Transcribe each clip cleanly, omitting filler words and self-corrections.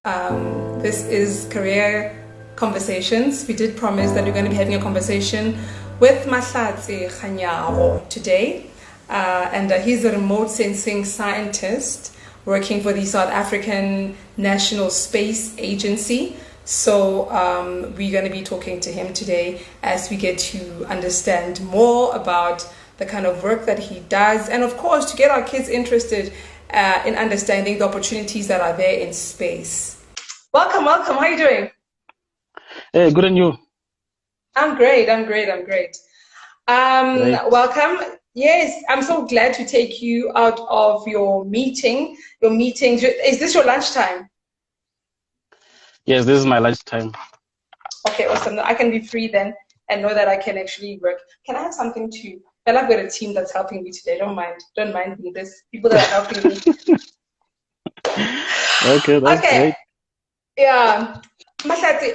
This is Career Conversations. We did promise that we're going to be having a conversation with Mahlatse Kganyago today. He's a remote sensing scientist working for the South African National Space Agency. So we're going to be talking to him today as we get to understand more about the kind of work that he does, and of course to get our kids interested in understanding the opportunities that are there in space. Welcome. How are you doing? Hey, good and you? I'm great. Great. Welcome. Yes, I'm so glad to take you out of your meeting. Your meetings. Is this your lunchtime? Yes, this is my lunchtime. Okay, awesome. I can be free then and know that I can actually work. Can I have something to? Well, I've got a team that's helping me today. Don't mind me. There's people that are helping me. Okay, that's Okay. great. Yeah. Mahlatse,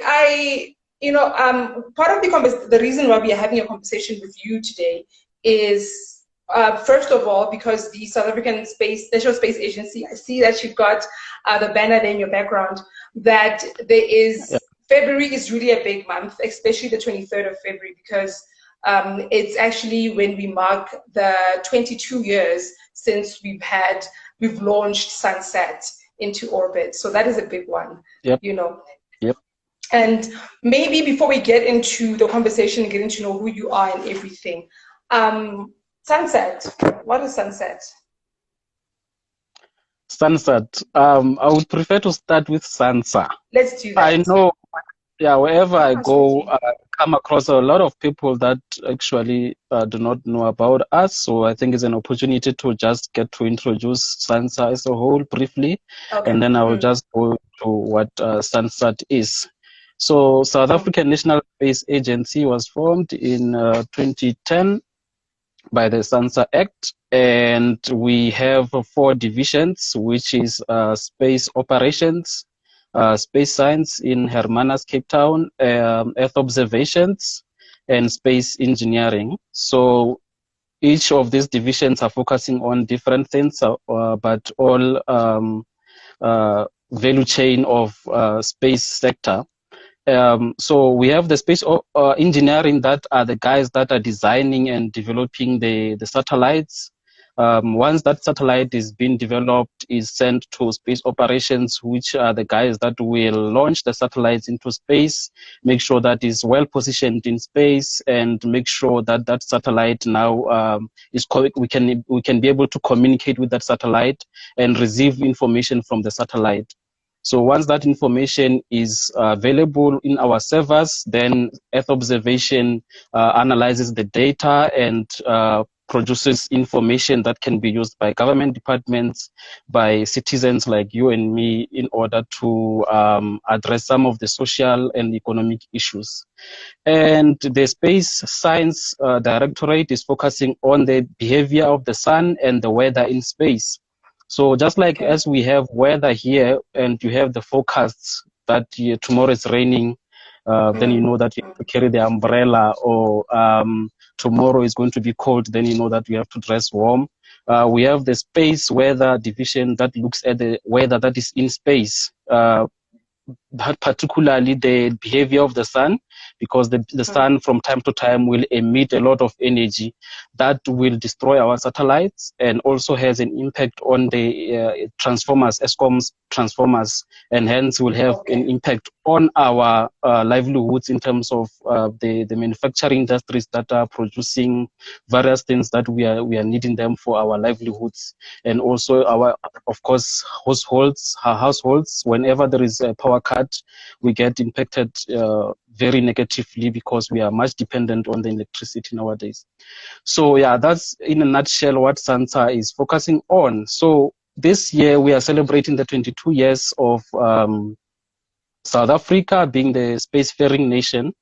part of the reason why we are having a conversation with you today is, first of all, because the South African National Space Agency, I see that you've got the banner there in your background, that there is, Yeah. February is really a big month, especially the 23rd of February, because it's actually when we mark the 22 years since we've launched Sunsat into orbit. So that is a big one, Yep. you know. Yep. And maybe before we get into the conversation and getting to know who you are and everything, Sunsat, what is Sunsat? Sunsat. I would prefer to start with SANSA. Let's do I that. know, yeah, wherever I Ah, go, sweetie. I come across a lot of people that actually do not know about us. So I think it's an opportunity to just get to introduce SANSA as a whole briefly, Okay. and then I will just go to what SANSAT is. So South African National Space Agency was formed in 2010 by the SANSA Act, and we have four divisions, which is space operations, space science in Hermanus, Cape Town, Earth observations, and space engineering. So each of these divisions are focusing on different things, but all value chain of space sector. So we have the space engineering, that are the guys that are designing and developing the satellites. Once that satellite is being developed, is sent to space operations, which are the guys that will launch the satellites into space, make sure that is well positioned in space, and make sure that that satellite now we can be able to communicate with that satellite and receive information from the satellite. So once that information is available in our servers, then Earth observation analyzes the data and produces information that can be used by government departments, by citizens like you and me, in order to address some of the social and economic issues. And the Space Science Directorate is focusing on the behavior of the sun and the weather in space. So just like as we have weather here, and you have the forecasts that tomorrow is raining, then you know that you have to carry the umbrella, or tomorrow is going to be cold, then you know that you have to dress warm. We have the space weather division that looks at the weather that is in space, particularly the behavior of the sun, because the sun from time to time will emit a lot of energy that will destroy our satellites, and also has an impact on the transformers, ESCOM's transformers, and hence will have an impact on our livelihoods in terms of the manufacturing industries that are producing various things that we are needing them for our livelihoods, and also our, of course, households. Whenever there is a power cut, we get impacted very negatively, because we are much dependent on the electricity nowadays. So yeah, that's in a nutshell what SANSA is focusing on. So this year we are celebrating the 22 years of South Africa being the spacefaring nation.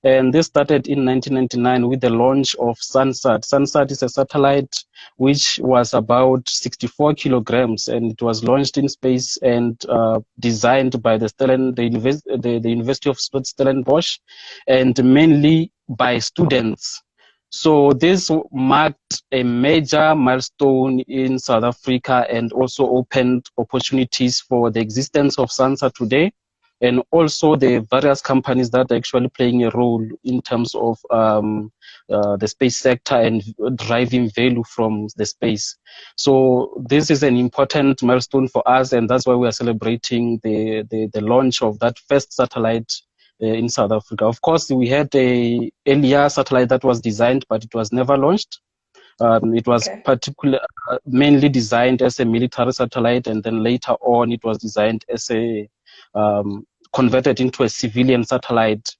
And this started in 1999 with the launch of Sunsat. Sunsat is a satellite which was about 64 kilograms, and it was launched in space and designed by the University of Stellenbosch, and mainly by students. So this marked a major milestone in South Africa and also opened opportunities for the existence of SANSA today, and also the various companies that are actually playing a role in terms of the space sector and driving value from the space. So this is an important milestone for us, and that's why we are celebrating the launch of that first satellite in South Africa. Of course, we had a earlier satellite that was designed, but it was never launched. It was mainly designed as a military satellite, and then later on it was designed as a converted into a civilian satellite.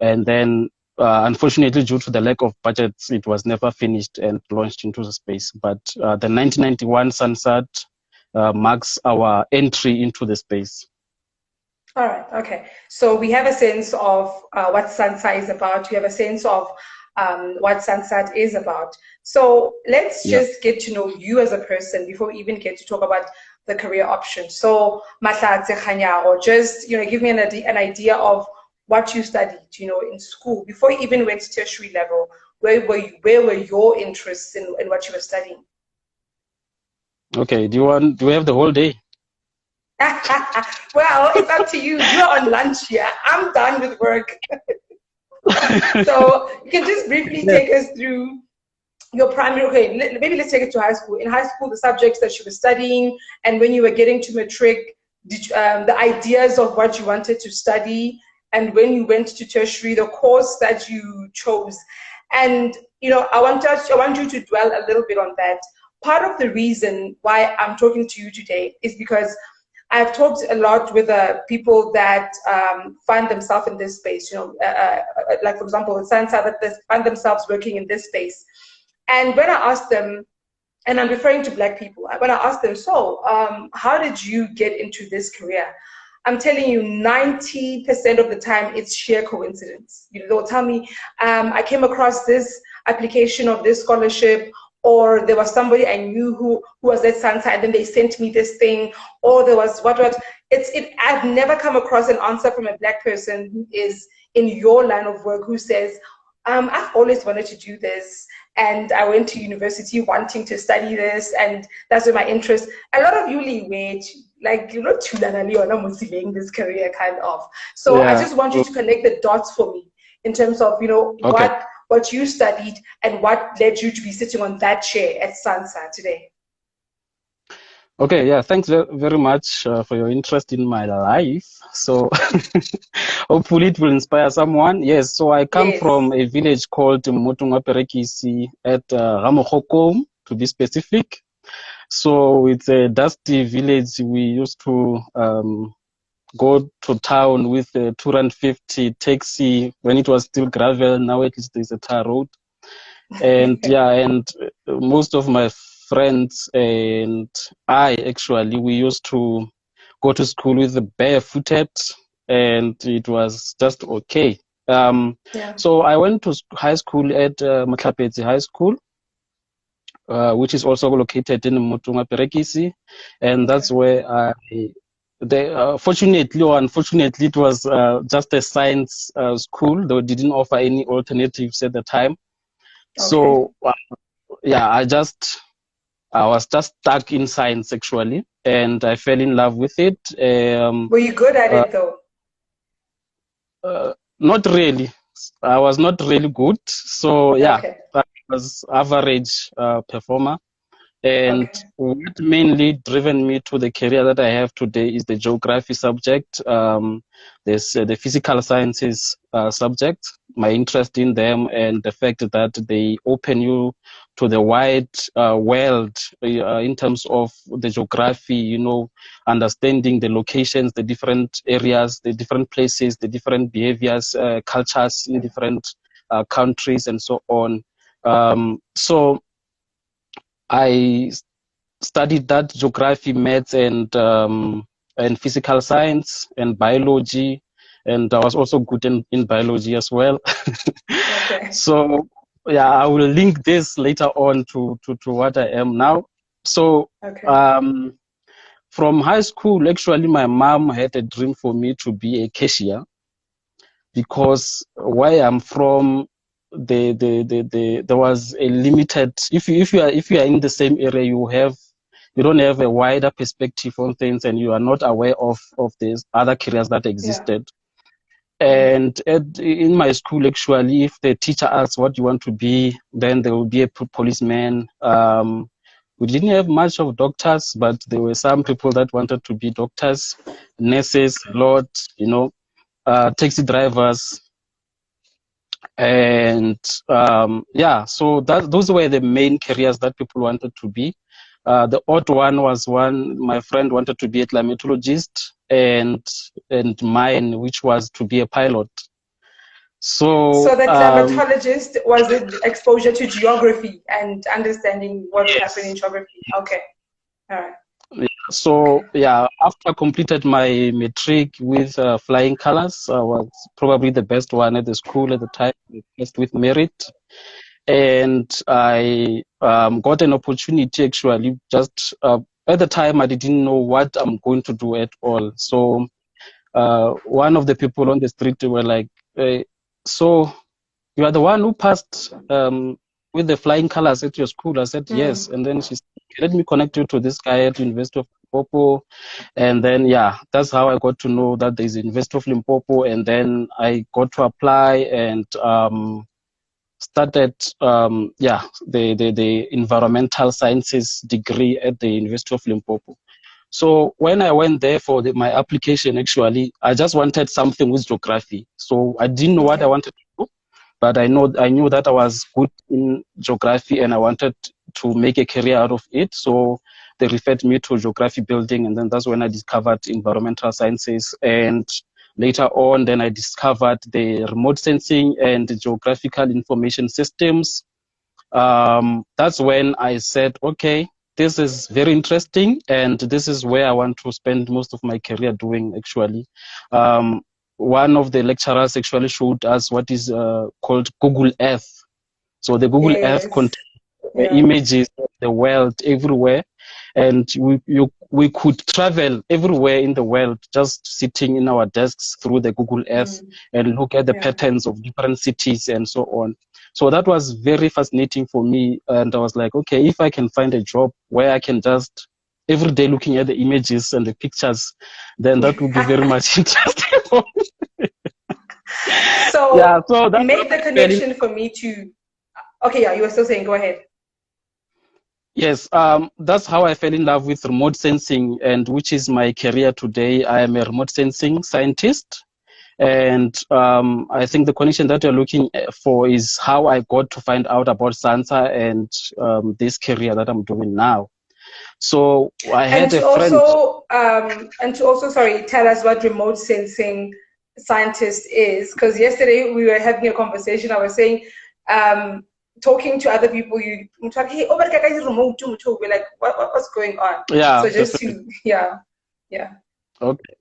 And then, unfortunately, due to the lack of budgets, it was never finished and launched into the space. But the 1991 Sunsat marks our entry into the space. All right, okay. So we have a sense of what SANSA is about. We have a sense of what Sunsat is about. So let's just get to know you as a person before we even get to talk about the career options. So Mahlatse Kganyago, just give me an idea of what you studied, in school before you even went to tertiary level. Where were your interests in what you were studying? Okay, do we have the whole day? Well, it's up to you. You're on lunch here. I'm done with work. So you can just briefly take us through your primary, maybe let's take it to high school. In high school, the subjects that you were studying, and when you were getting to matric, the ideas of what you wanted to study, and when you went to tertiary, the course that you chose. And I want you to dwell a little bit on that. Part of the reason why I'm talking to you today is because I've talked a lot with people that find themselves in this space, like for example, the SANSA, that they find themselves working in this space. And when I ask them, and I'm referring to Black people, when I ask them, so how did you get into this career? I'm telling you, 90% of the time, it's sheer coincidence. They'll tell me, I came across this application of this scholarship, or there was somebody I knew who was at SANSA, and then they sent me this thing, or there was what. I've never come across an answer from a Black person who is in your line of work who says, I've always wanted to do this, and I went to university wanting to study this, and that's where my interest. A lot of you like you're not too motivating this career kind of. So I just want you to connect the dots for me in terms of what you studied and what led you to be sitting on that chair at SANSA today. Okay, yeah, thanks very much for your interest in my life. So hopefully it will inspire someone. Yes, so I come from a village called Mpho at Ramokhokom, to be specific. So it's a dusty village. We used to go to town with a 250 taxi when it was still gravel. Now at least there's a tar road. And and most of my friends and I actually, we used to go to school with the barefooted, and it was just okay. So I went to high school at Mahlatse High School, which is also located in Mpumalanga, and that's where fortunately or unfortunately, it was just a science school. They didn't offer any alternatives at the time. So I was just stuck in science actually, and I fell in love with it. Were you good at it though? Not really. I was not really good. So I was average performer. And what mainly driven me to the career that I have today is the geography subject. There's the physical sciences subject, my interest in them, and the fact that they open you to the wide world in terms of the geography, understanding the locations, the different areas, the different places, the different behaviors, cultures in different countries, and so on. So I studied that geography, maths, and physical science and biology, and I was also good in biology as well. So I will link this later on to what I am now. So from high school, actually, my mom had a dream for me to be a cashier, because where I'm from, there was a limited, if you are in the same area, you don't have a wider perspective on things, and you are not aware of these other careers that existed. And in my school, actually, if the teacher asks what you want to be, then there will be a policeman. We didn't have much of doctors, but there were some people that wanted to be doctors, nurses, a lot, taxi drivers. And so those were the main careers that people wanted to be. The odd one was my friend wanted to be a climatologist, and mine, which was to be a pilot. So the climatologist was it exposure to geography and understanding what's happening in geography. Okay. All right. So after I completed my matric with flying colors, I was probably the best one at the school at the time, just with merit. And I got an opportunity, actually, just at the time I didn't know what I'm going to do at all. So one of the people on the street were like, so you are the one who passed with the flying colors at your school? I said, yes. And then she said, let me connect you to this guy at University of Limpopo. And then, that's how I got to know that there's University of Limpopo. And then I got to apply and started the environmental sciences degree at the University of Limpopo. So when I went there for my application, actually, I just wanted something with geography. So I didn't know what I wanted to do, but I knew that I was good in geography and I wanted to make a career out of it. So they referred me to geography building, and then that's when I discovered environmental sciences. And later on, then I discovered the remote sensing and the geographical information systems. That's when I said, okay, this is very interesting, and this is where I want to spend most of my career doing, actually. One of the lecturers actually showed us what is called Google Earth. So the Google Earth contains images of the world everywhere, and we could travel everywhere in the world just sitting in our desks through the Google Earth and look at the patterns of different cities and so on. So that was very fascinating for me, and I was like, okay, if I can find a job where I can just every day looking at the images and the pictures, then that would be very much interesting for me. So that made the connection for me to. Okay, you were still saying, go ahead. Yes, that's how I fell in love with remote sensing, and which is my career today. I am a remote sensing scientist. And I think the connection that you're looking for is how I got to find out about SANSA and this career that I'm doing now. So I had a friend. And to also, tell us what remote sensing scientist is, because yesterday we were having a conversation. I was saying, talking to other people, you talk, hey, oh, but guys, remote too. We're like, what's going on? Yeah. So just to, Okay.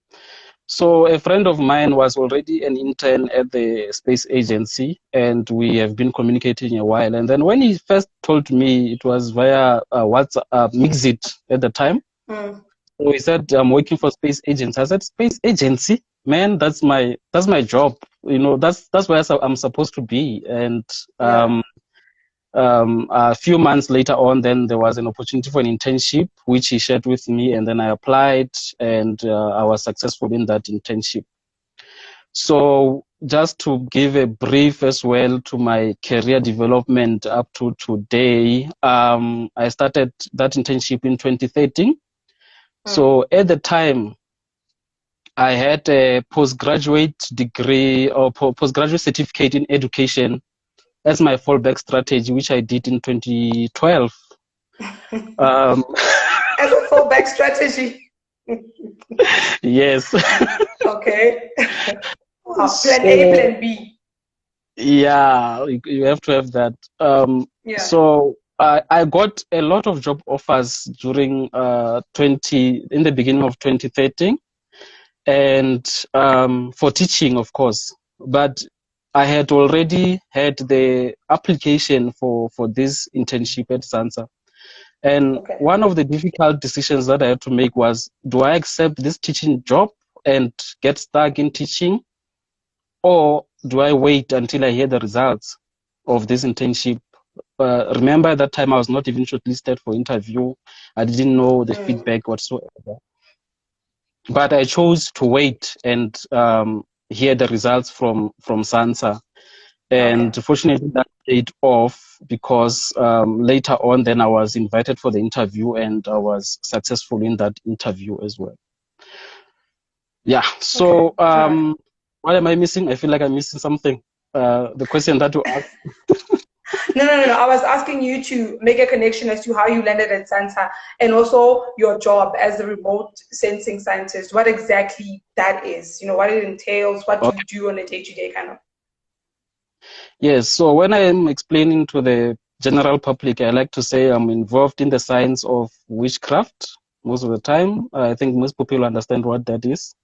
So a friend of mine was already an intern at the space agency, and we have been communicating a while. And then when he first told me, it was via WhatsApp, Mixit at the time. So he said, I'm working for space agency. I said, space agency? Man, that's my job. That's where I'm supposed to be. And a few months later on, then there was an opportunity for an internship, which he shared with me, and then I applied, and I was successful in that internship. So just to give a brief as well to my career development up to today, I started that internship in 2013. So at the time, I had a postgraduate degree or postgraduate certificate in education as my fallback strategy, which I did in 2012. As a fallback strategy? Yes. Okay. Plan A, plan B. Yeah, you have to have that. So I got a lot of job offers during in the beginning of 2013, and for teaching, of course. But I had already had the application for this internship at SANSA. And one of the difficult decisions that I had to make was, do I accept this teaching job and get stuck in teaching, or do I wait until I hear the results of this internship. Remember, at that time I was not even shortlisted for interview. I didn't know the feedback whatsoever. But I chose to wait and hear the results from SANSA. And fortunately, that paid off because later on, then I was invited for the interview and I was successful in that interview as well. Yeah. So, what am I missing? I feel like I'm missing something. The question that you asked. No. I was asking you to make a connection as to how you landed at SANSA and also your job as a remote sensing scientist. What exactly that is, what it entails, what you do on a day-to-day kind of. Yes. So when I am explaining to the general public, I like to say I'm involved in the science of witchcraft most of the time. I think most people understand what that is.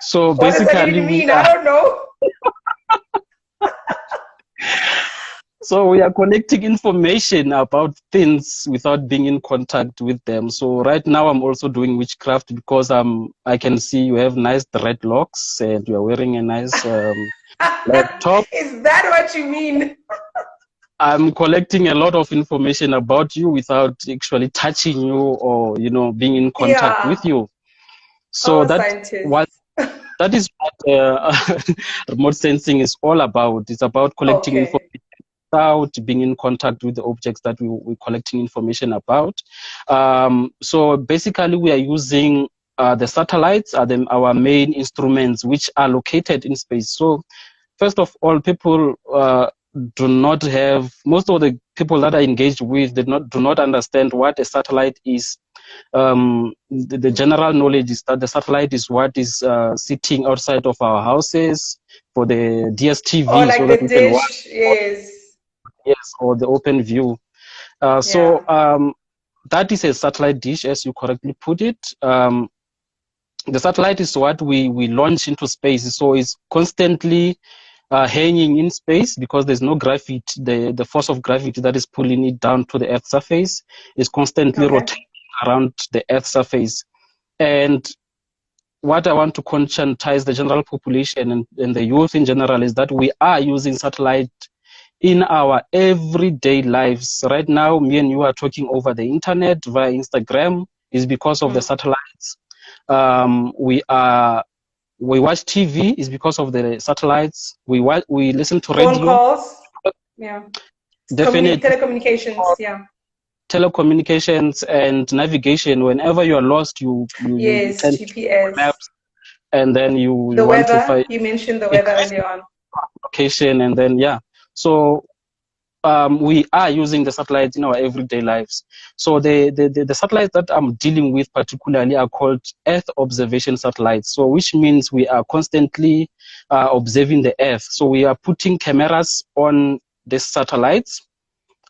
So what basically, does that even mean? I don't know. So we are collecting information about things without being in contact with them. So right now I'm also doing witchcraft because I can see you have nice dreadlocks and you are wearing a nice laptop. Is that what you mean? I'm collecting a lot of information about you without actually touching you or being in contact with you. So that is what remote sensing is all about. It's about collecting information without being in contact with the objects that we're collecting information about. So basically, we are using the satellites are our main instruments, which are located in space. So first of all, people do not have, most of the people that I engage with do not understand what a satellite is. The general knowledge is that the satellite is what is sitting outside of our houses for the DSTV, like so the that we dish, can watch. Yes, or the open view. So that is a satellite dish, as you correctly put it. The satellite is what we launch into space, so it's constantly hanging in space because there's no gravity. The force of gravity that is pulling it down to the Earth's surface is constantly rotating around the Earth's surface. And what I want to conscientize the general population and the youth in general is that we are using satellite in our everyday lives. Right now, me and you are talking over the internet via Instagram is because of the satellites. We watch TV is because of the satellites. We listen to radio. Phone calls. Definitely. Telecommunications. Telecommunications and navigation. Whenever you are lost, you GPS maps, and then you want weather. To find. You mentioned the weather earlier on. Location, and then so we are using the satellites in our everyday lives. So the satellites that I'm dealing with particularly are called Earth observation satellites. So which means we are constantly observing the Earth. So we are putting cameras on the satellites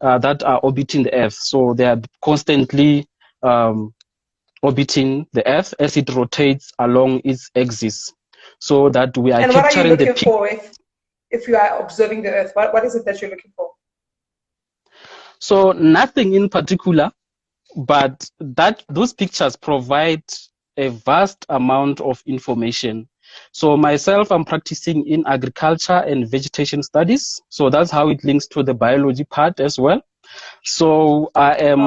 that are orbiting the Earth. So they are constantly orbiting the Earth as it rotates along its axis. So that we are capturing the. And what are you looking for if you are observing the Earth? What is it that you're looking for? So nothing in particular, but those pictures provide a vast amount of information. So myself, I'm practicing in agriculture and vegetation studies. So that's how it links to the biology part as well. So I am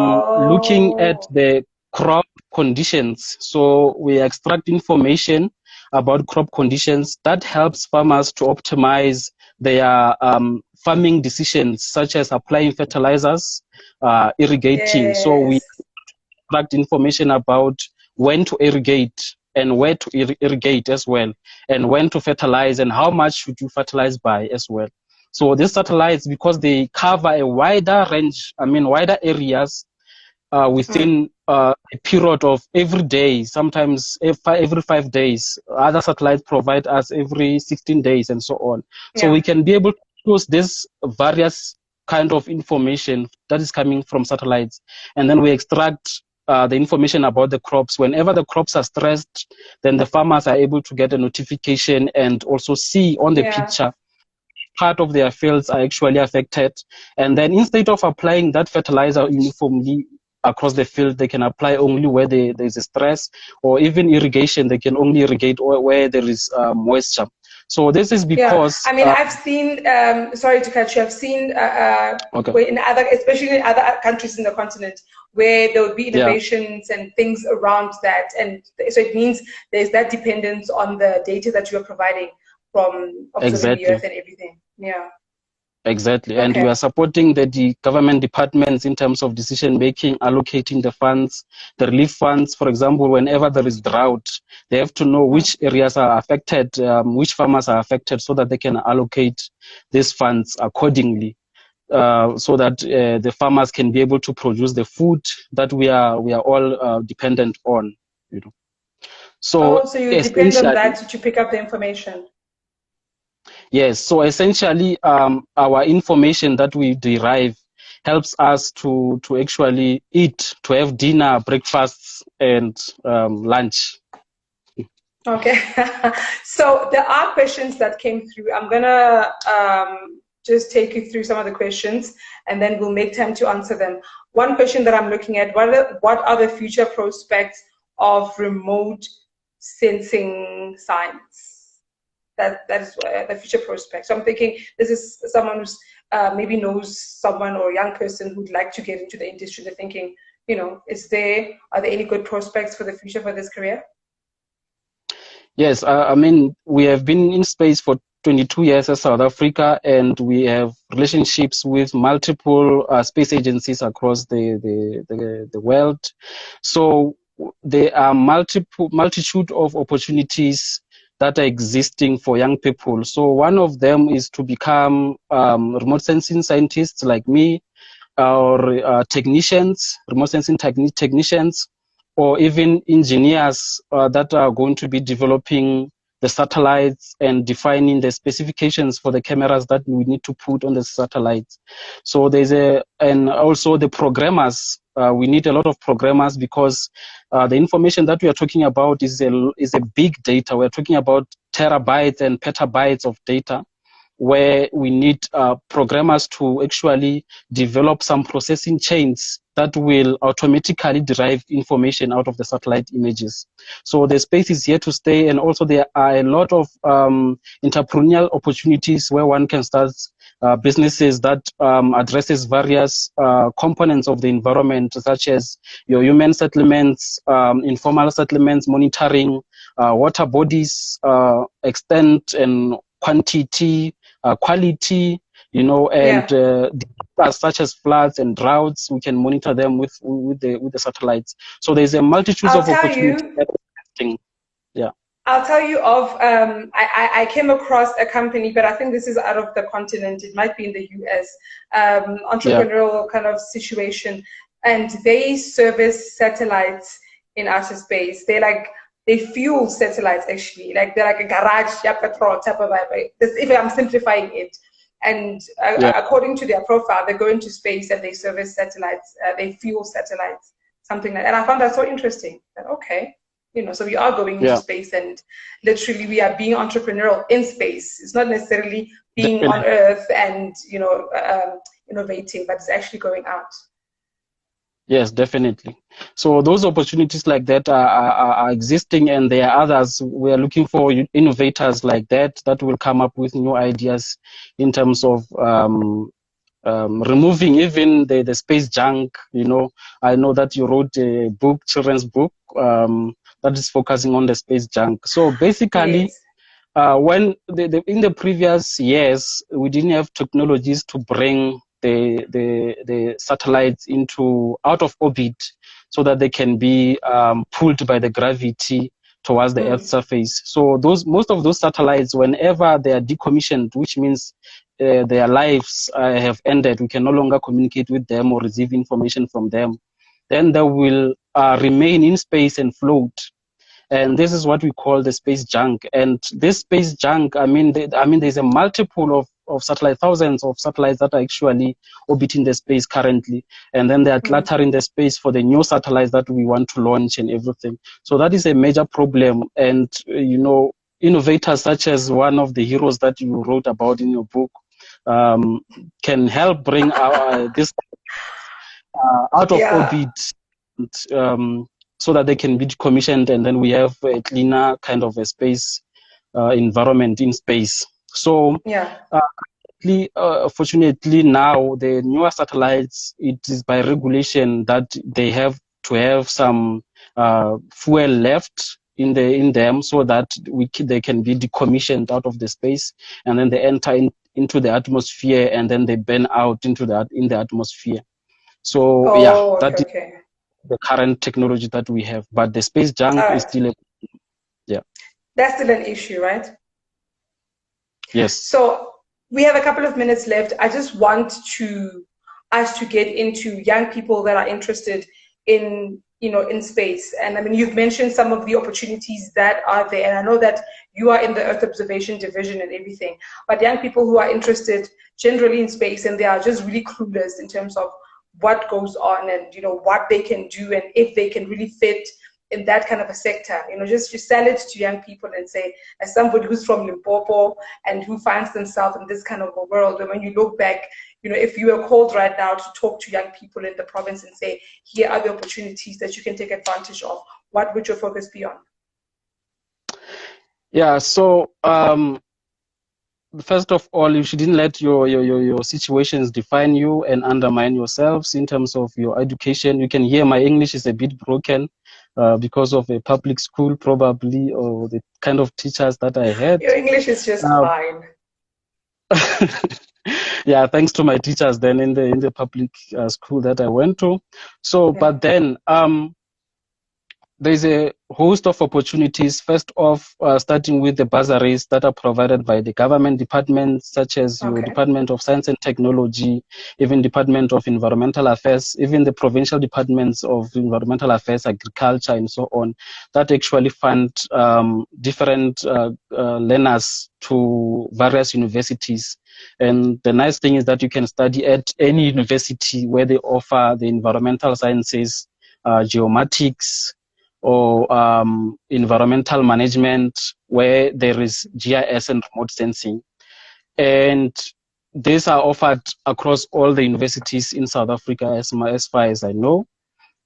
looking at the crop conditions. So we extract information about crop conditions that helps farmers to optimize their farming decisions, such as applying fertilizers, irrigating. So we extract information about when to irrigate and where to irrigate as well, and when to fertilize and how much should you fertilize by as well. So these satellites, because they cover a wider range, wider areas within a period of every day, sometimes every 5 days. Other satellites provide us every 16 days and so on. So we can be able to use this various kind of information that is coming from satellites, and then we extract the information about the crops. Whenever the crops are stressed, then the farmers are able to get a notification and also see on the picture part of their fields are actually affected. And then instead of applying that fertilizer uniformly across the field, they can apply only where there's a stress, or even irrigation, they can only irrigate where there is moisture. So this is because I mean, I've seen. Sorry to cut you. I've seen okay. where in other, especially in other countries in the continent, where there would be innovations and things around that, and so it means there's that dependence on the data that you are providing from observing the Earth and everything. Yeah. Exactly. And we are supporting the government departments in terms of decision making, allocating the funds, the relief funds. For example, whenever there is drought, they have to know which areas are affected, which farmers are affected, so that they can allocate these funds accordingly, so that the farmers can be able to produce the food that we are all dependent on. You know. So, so you depend on that to pick up the information. Yes, so essentially, our information that we derive helps us to actually eat, to have dinner, breakfasts, and lunch. Okay, so there are questions that came through. I'm gonna just take you through some of the questions, and then we'll make time to answer them. One question that I'm looking at: what are the future prospects of remote sensing science? That is the future prospect. So I'm thinking this is someone who's maybe knows someone or a young person who'd like to get into the industry. They're thinking, you know, are there any good prospects for the future for this career? Yes, I mean, we have been in space for 22 years as South Africa, and we have relationships with multiple space agencies across the world. So there are multitude of opportunities that are existing for young people. So one of them is to become remote sensing scientists like me, or technicians, remote sensing technicians, or even engineers that are going to be developing the satellites and defining the specifications for the cameras that we need to put on the satellites. So and also the programmers. We need a lot of programmers, because the information that we are talking about is a big data. We're talking about terabytes and petabytes of data, where we need programmers to actually develop some processing chains that will automatically derive information out of the satellite images. So the space is here to stay, and also there are a lot of entrepreneurial opportunities where one can start businesses that addresses various components of the environment, such as your human settlements, informal settlements, monitoring, water bodies, extent and quantity, quality, you know, and such as floods and droughts. We can monitor them with the satellites. So there's a multitude of opportunities. Yeah. I'll tell you of, I came across a company, but I think this is out of the continent. It might be in the US, entrepreneurial kind of situation. And they service satellites in outer space. They fuel satellites, actually. Like they're like a garage, petrol type of vibe. If I'm simplifying it. And according to their profile, they go into space and they service satellites. They fuel satellites, something like that. And I found that so interesting. That, okay, you know, so we are going into space, and literally we are being entrepreneurial in space. It's not necessarily being on Earth and, you know, innovating, but it's actually going out. Yes, definitely. So those opportunities like that are existing, and there are others. We are looking for innovators like that will come up with new ideas in terms of removing even the space junk. You know, I know that you wrote a book, children's book, that is focusing on the space junk. So basically, when in the previous years, we didn't have technologies to bring the satellites out of orbit, so that they can be pulled by the gravity towards the Earth's surface. So most of those satellites, whenever they are decommissioned, which means their lives have ended, we can no longer communicate with them or receive information from them, then they will remain in space and float. And this is what we call the space junk. And this space junk, I mean, there's a multiple of satellites, thousands of satellites that are actually orbiting the space currently. And then they are cluttering the space for the new satellites that we want to launch and everything. So that is a major problem. And, you know, innovators such as one of the heroes that you wrote about in your book can help bring this out of orbit, so that they can be commissioned, and then we have a cleaner kind of a space environment in space. So Yeah. fortunately now the newer satellites, it is by regulation that they have to have some fuel left in them so that they can be decommissioned out of the space, and then they enter into the atmosphere, and then they burn out in the atmosphere. So Oh, that is okay. the current technology that we have, but the space junk All is right. still That's still an issue, right? yes. So we have a couple of minutes left. I just want us to get into young people that are interested in, in space. And I mean, you've mentioned some of the opportunities that are there. And I know that you are in the Earth Observation Division and everything, but young people who are interested generally in space and they are just really clueless in terms of what goes on and, what they can do and if they can really fit in that kind of a sector, just sell it to young people and say, as somebody who's from Limpopo and who finds themselves in this kind of a world, and when you look back, if you were called right now to talk to young people in the province and say, here are the opportunities that you can take advantage of, what would your focus be on? Yeah, so first of all, you shouldn't let your situations define you and undermine yourselves in terms of your education. You can hear my English is a bit broken because of a public school, probably, or the kind of teachers that I had. Your English is just fine. Yeah, thanks to my teachers then in the public school that I went to. So, but then there's a host of opportunities. First off, starting with the bursaries that are provided by the government departments, such as your Department of Science and Technology, even Department of Environmental Affairs, even the provincial departments of Environmental Affairs, Agriculture, and so on, that actually fund different learners to various universities. And the nice thing is that you can study at any university where they offer the environmental sciences, geomatics, or environmental management, where there is GIS and remote sensing. And these are offered across all the universities in South Africa, as far as I know.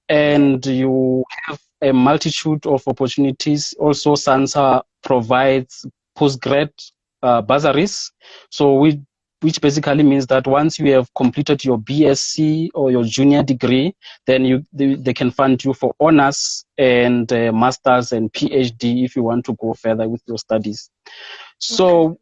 And you have a multitude of opportunities. Also, SANSA provides postgrad bursaries. So which basically means that once you have completed your BSc or your junior degree, then they can fund you for honors and masters and PhD if you want to go further with your studies. So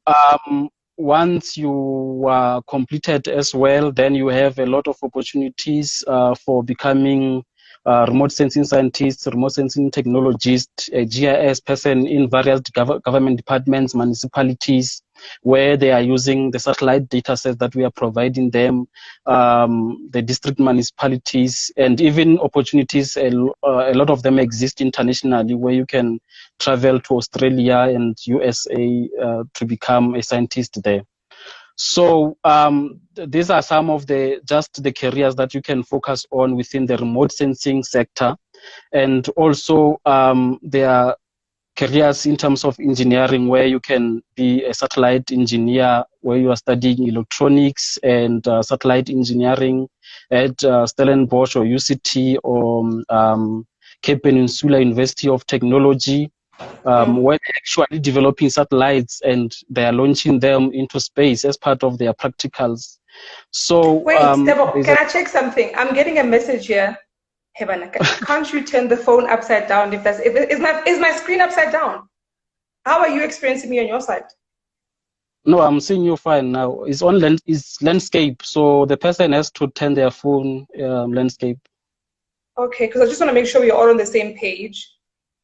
once you are completed as well, then you have a lot of opportunities for becoming remote sensing scientist, remote sensing technologist, a GIS person in various government departments, municipalities, where they are using the satellite data sets that we are providing them, the district municipalities, and even opportunities, a lot of them exist internationally, where you can travel to Australia and USA to become a scientist there. So these are some of the careers that you can focus on within the remote sensing sector. And also there are careers in terms of engineering, where you can be a satellite engineer, where you are studying electronics and satellite engineering at Stellenbosch or UCT or Cape Peninsula University of Technology, where they're actually developing satellites and they are launching them into space as part of their practicals. So wait, Debo, can I check something? I'm getting a message here. Can't you turn the phone upside down? Is my screen upside down? How are you experiencing me on your side? No, I'm seeing you fine now. It's on it's landscape, so the person has to turn their phone landscape. Okay, because I just want to make sure we're all on the same page.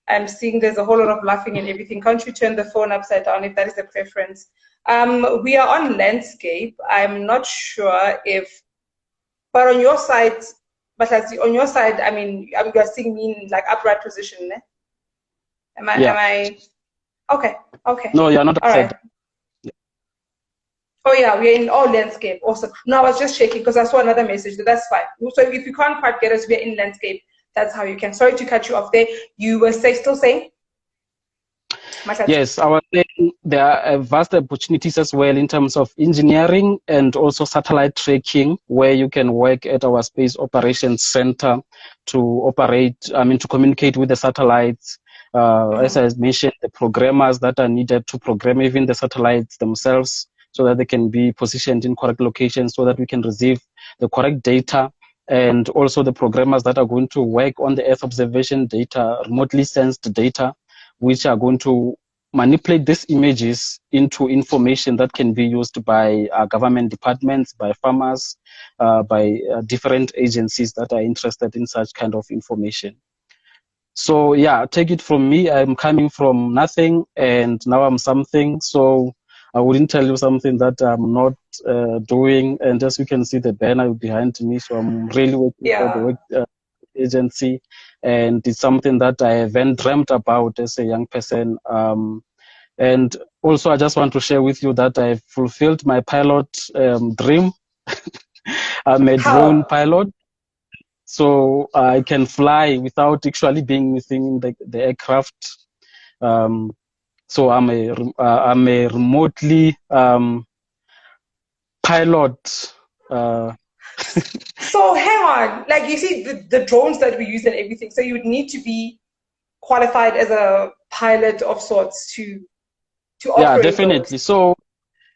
I'm seeing there's a whole lot of laughing and everything. Can't you turn the phone upside down if that is the preference? We are on landscape. I'm not sure but on your side, on your side, I mean, you are seeing me in like upright position, ne? Am I? Okay. No, you're not upside down. Oh yeah, we're in all landscape. Awesome. No, I was just checking because I saw another message. That's fine. So if you can't quite get us, we're in landscape. That's how you can. Sorry to cut you off there. You were still saying? Yes, I was saying there are vast opportunities as well in terms of engineering and also satellite tracking, where you can work at our Space Operations Center to communicate with the satellites. As I mentioned, the programmers that are needed to program even the satellites themselves so that they can be positioned in correct locations so that we can receive the correct data, and also the programmers that are going to work on the Earth observation data, remotely sensed data, which are going to manipulate these images into information that can be used by government departments, by farmers, by different agencies that are interested in such kind of information. So yeah, take it from me. I'm coming from nothing and now I'm something. So I wouldn't tell you something that I'm not doing. And as you can see the banner behind me, so I'm really working for the work agency, and it's something that I haven't dreamt about as a young person. And also, I just want to share with you that I've fulfilled my pilot dream. I'm a drone pilot. So I can fly without actually being within the aircraft. So I'm a remotely pilot. So hang on, like you see the drones that we use and everything. So you would need to be qualified as a pilot of sorts to operate. Yeah, definitely. Those. So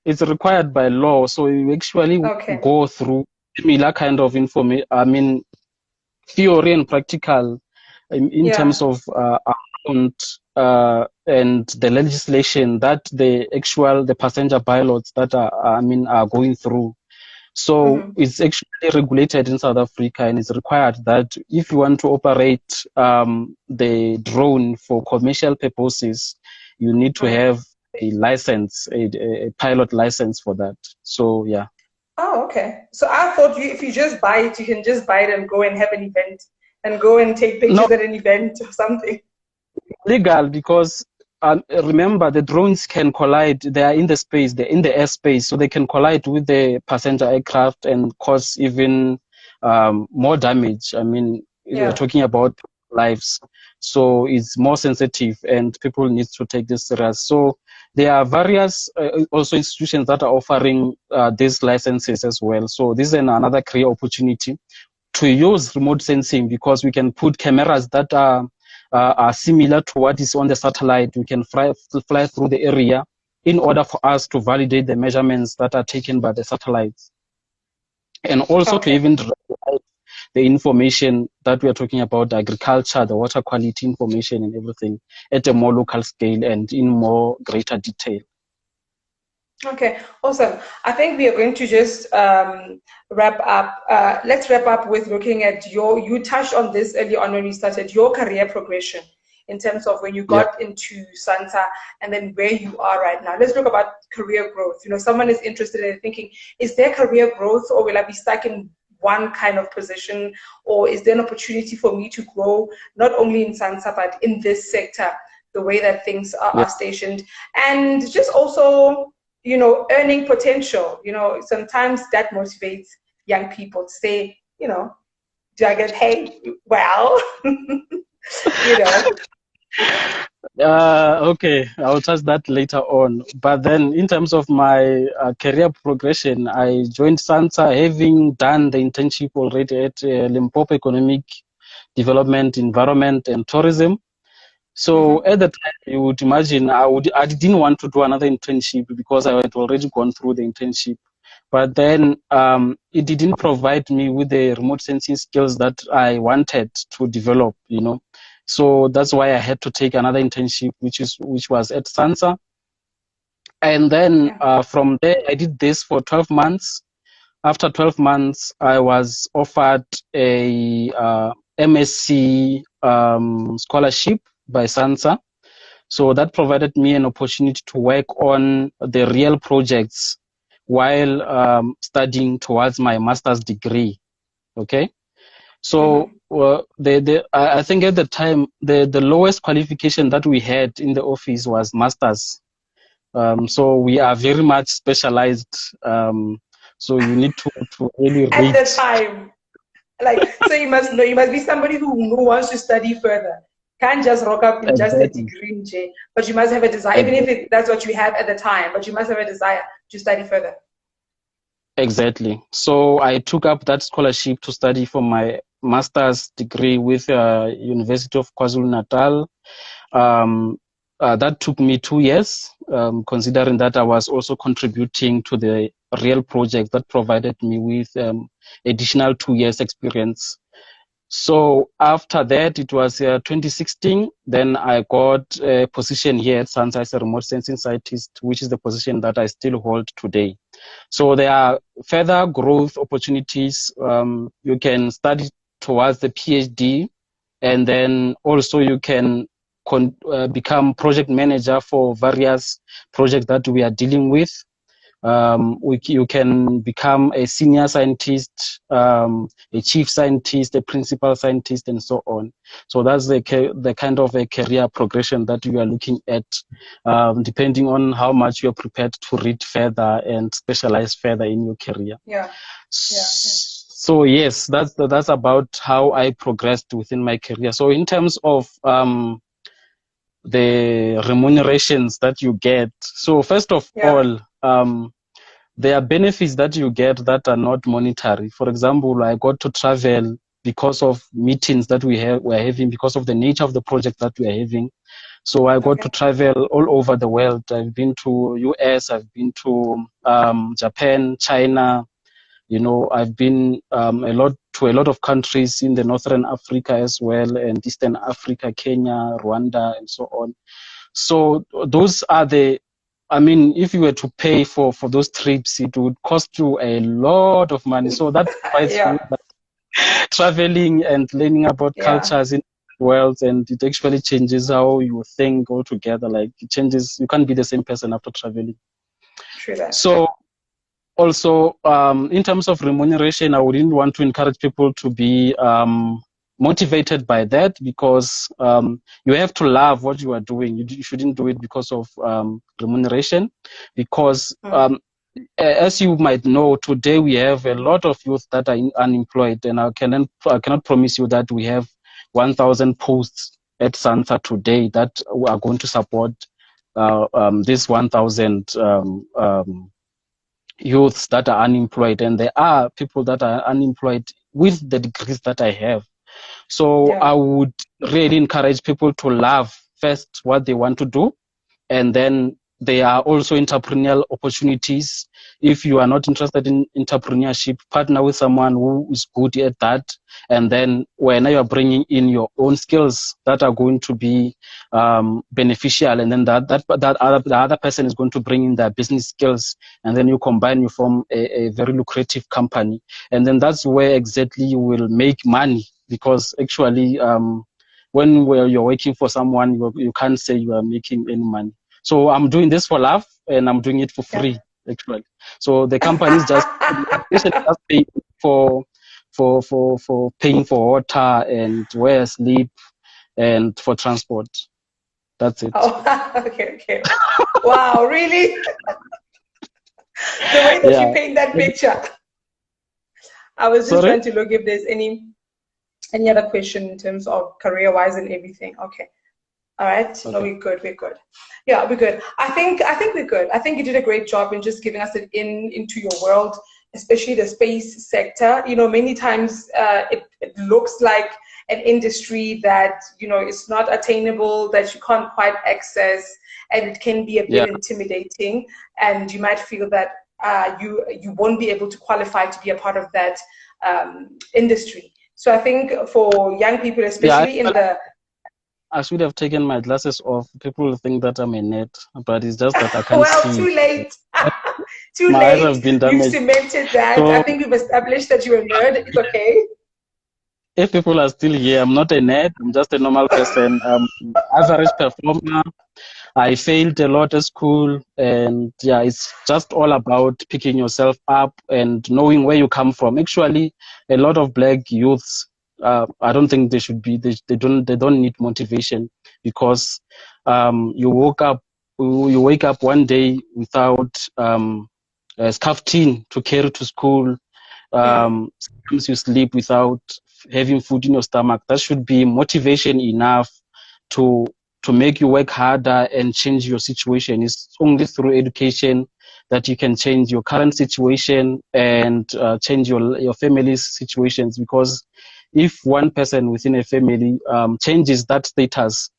it's required by law. So you actually go through similar kind of information. I mean, theory and practical in terms of and the legislation that the passenger pilots that are going through. So it's actually regulated in South Africa, and it's required that if you want to operate the drone for commercial purposes, you need to have a license, a pilot license for that. So yeah. Oh, okay. So I thought if you just buy it, you can just buy it and go and have an event and go and take pictures at an event or something. Legal, because remember the drones can collide. They are in the space, they're in the airspace, so they can collide with the passenger aircraft and cause even more damage. I mean, we're talking about lives, so it's more sensitive, and people need to take this serious. So there are various also institutions that are offering these licenses as well. So this is another career opportunity to use remote sensing, because we can put cameras that are similar to what is on the satellite. We can fly through the area in order for us to validate the measurements that are taken by the satellites, and also to even derive the information that we are talking about, agriculture, the water quality information and everything at a more local scale and in more greater detail. Okay, awesome. I think we are going to just wrap up. Let's wrap up with looking at you touched on this early on when you started your career progression in terms of when you got into SANSA and then where you are right now. Let's talk about career growth. You know, someone is interested in thinking, is there career growth, or will I be stuck in one kind of position, or is there an opportunity for me to grow not only in SANSA but in this sector, the way that things are stationed, and just also, you know, earning potential. You know, sometimes that motivates young people to say, you know, do I get paid well? You know. Okay, I'll touch that later on. But then in terms of my career progression, I joined SANSA having done the internship already at Limpopo Economic Development, Environment and Tourism. So at the time, you would imagine I didn't want to do another internship because I had already gone through the internship. But then it didn't provide me with the remote sensing skills that I wanted to develop, you know. So that's why I had to take another internship, which was at SANSA. And then from there, I did this for 12 months. After 12 months, I was offered a MSc scholarship by SANSA. So that provided me an opportunity to work on the real projects while studying towards my master's degree. Okay. So I think at the time, the lowest qualification that we had in the office was master's. So we are very much specialized. So you need to really read. At the time. Like, so you must be somebody who wants to study further. Can't just rock up in just a degree, but you must have a desire, even if that's what you have at the time, but you must have a desire to study further. Exactly. So I took up that scholarship to study for my master's degree with University of KwaZulu-Natal. That took me 2 years, considering that I was also contributing to the real project that provided me with additional 2 years experience. So after that, it was 2016. Then I got a position here at SANSA as a remote sensing scientist, which is the position that I still hold today. So there are further growth opportunities. You can study towards the PhD, and then also you can become project manager for various projects that we are dealing with. You can become a senior scientist, a chief scientist, a principal scientist, and so on. So that's the kind of a career progression that we are looking at, depending on how much you're prepared to read further and specialize further in your career. Yeah. So yes, that's about how I progressed within my career. So in terms of the remunerations that you get, so first of all, there are benefits that you get that are not monetary. For example, I got to travel because of meetings that we're having, because of the nature of the project that we are having. So I got to travel all over the world. I've been to US, I've been to Japan, China. You know, I've been a lot of countries in the Northern Africa as well, and Eastern Africa, Kenya, Rwanda, and so on. So those are if you were to pay for those trips, it would cost you a lot of money. So that provides you that traveling and learning about cultures in the world, and it actually changes how you think altogether. Like it changes, you can't be the same person after traveling. True that. So also, in terms of remuneration, I wouldn't want to encourage people to be motivated by that, because you have to love what you are doing. You shouldn't do it because of remuneration, because as you might know, today we have a lot of youth that are unemployed, and I cannot promise you that we have 1,000 posts at SANSA today that are going to support this 1,000 youths that are unemployed. And there are people that are unemployed with the degrees that I have. So I would really encourage people to love first what they want to do, and then there are also entrepreneurial opportunities. If you are not interested in entrepreneurship, partner with someone who is good at that, and then when you are bringing in your own skills that are going to be beneficial, and then the other person is going to bring in their business skills, and then you combine, you form a very lucrative company, and then that's where exactly you will make money. Because actually, when you're working for someone, you can't say you are making any money. So I'm doing this for love, and I'm doing it for free, actually. So the company is just paying for paying for water and where I sleep and for transport. That's it. Oh, okay. Wow, really? The way that you paint that picture. I was just trying to look if there's any other question in terms of career-wise and everything. Okay. All right. Okay. No, we're good. Yeah, we're good. I think we're good. I think you did a great job in just giving us an into your world, especially the space sector. You know, many times it looks like an industry that, you know, is not attainable, that you can't quite access, and it can be a bit intimidating, and you might feel that you won't be able to qualify to be a part of that industry. So I think for young people, especially I should have taken my glasses off. People think that I'm a nerd, but it's just that I can't see. Well, too late. Too late. You've cemented that. So, I think we've established that you're a nerd. It's okay. If people are still here, I'm not a nerd. I'm just a normal person. Average performer. I failed a lot at school, and it's just all about picking yourself up and knowing where you come from. Actually, a lot of black youths, I don't think they should be. They don't need motivation, because you wake up one day without a scarf-tin to carry to school. Sometimes you sleep without having food in your stomach. That should be motivation enough to make you work harder and change your situation. It's only through education that you can change your current situation and change your family's situations. Because if one person within a family changes that status,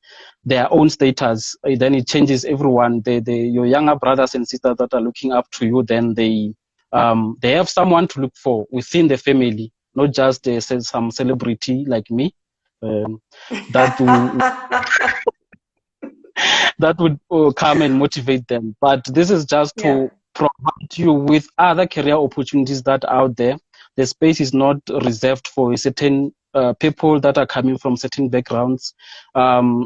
their own status, then it changes everyone. Your younger brothers and sisters that are looking up to you, then they have someone to look for within the family, not just some celebrity like me. That that would come and motivate them. But this is just to provide you with other career opportunities that are out there. The space is not reserved for certain people that are coming from certain backgrounds.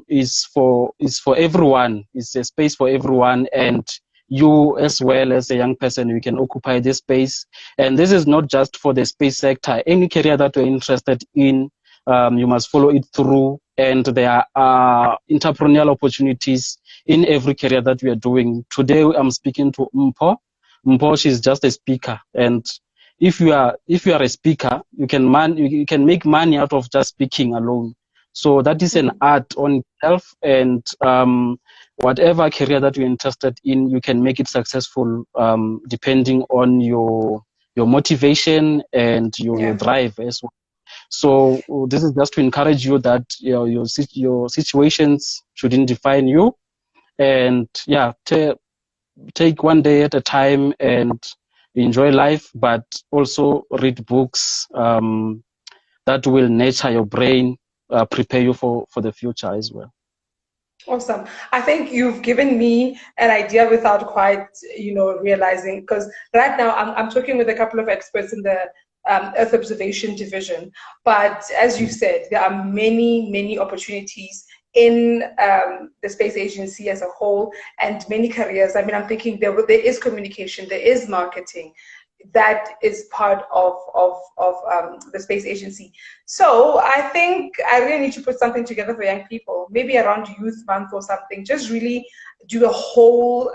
Is for everyone. It's a space for everyone, and you as well as a young person, you can occupy this space. And this is not just for the space sector. Any career that you're interested in, you must follow it through. And there are entrepreneurial opportunities in every career that we are doing. Today, I'm speaking to Mpho. Mpho, she's just a speaker. And if you are a speaker, you can make money out of just speaking alone. So that is an art on itself. And whatever career that you're interested in, you can make it successful depending on your motivation and your drive as well. So this is just to encourage you that your situations shouldn't define you, and take one day at a time and enjoy life, but also read books that will nurture your brain, prepare you for the future as well. Awesome. I think you've given me an idea without quite, realizing, because right now I'm talking with a couple of experts in the Earth Observation Division. But as you said, there are many, many opportunities in the space agency as a whole, and many careers. I mean, I'm thinking there is communication, there is marketing. That is part of the space agency. So I think I really need to put something together for young people, maybe around Youth Month or something, just really do a whole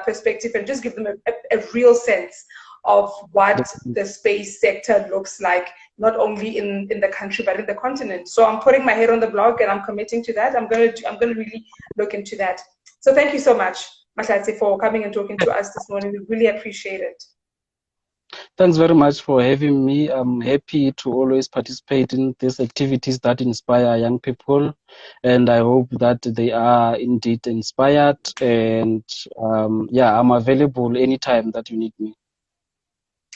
perspective and just give them a real sense of what the space sector looks like, not only in the country, but in the continent. So I'm putting my head on the block and I'm committing to that. I'm going to really look into that. So thank you so much, Mahlatse, for coming and talking to us this morning. We really appreciate it. Thanks very much for having me. I'm happy to always participate in these activities that inspire young people, and I hope that they are indeed inspired. And I'm available anytime that you need me.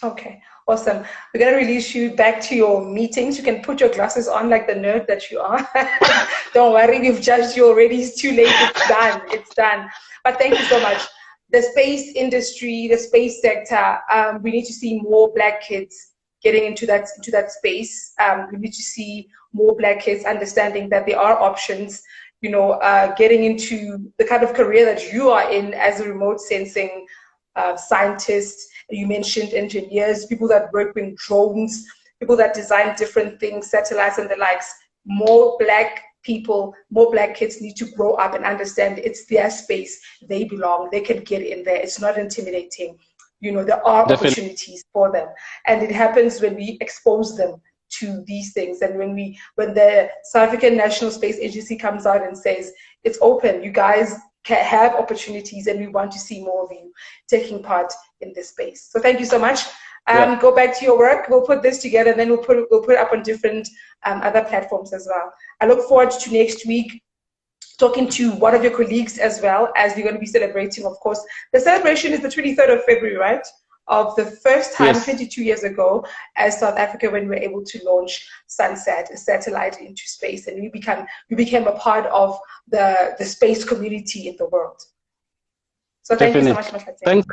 Okay, awesome. We're going to release you back to your meetings. You can put your glasses on like the nerd that you are. Don't worry, we've judged you already. It's too late. It's done. It's done. But thank you so much. The space industry, the space sector, we need to see more Black kids getting into that space. We need to see more Black kids understanding that there are options, getting into the kind of career that you are in as a remote sensing scientist. You mentioned engineers, people that work with drones, people that design different things, satellites and the likes. More Black people, more Black kids need to grow up and understand it's their space. They belong. They can get in there. It's not intimidating. There are opportunities for them. And it happens when we expose them to these things. And when the South African National Space Agency comes out and says, it's open, you guys can have opportunities, and we want to see more of you taking part in this space. So thank you so much. Go back to your work. We'll put this together, and then we'll put it up on different other platforms as well. I look forward to next week talking to one of your colleagues as well, as we're going to be celebrating, of course. The celebration is the 23rd of February, right? Of the first time, 22 years ago, as South Africa, when we were able to launch Sunsat, a satellite into space, and we became a part of the space community in the world. So thank you so much, Mahlatse. Thanks.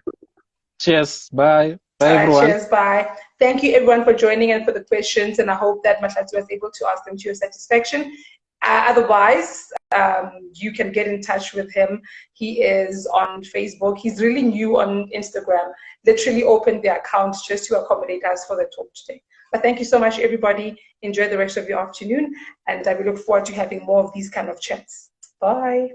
Cheers. Bye. Bye, everyone. Cheers. Bye. Thank you, everyone, for joining and for the questions, and I hope that Mahlatse was able to ask them to your satisfaction. Otherwise, you can get in touch with him. He is on Facebook. He's really new on Instagram. Literally opened the account just to accommodate us for the talk today. But thank you so much, everybody. Enjoy the rest of your afternoon, and I will look forward to having more of these kind of chats. Bye.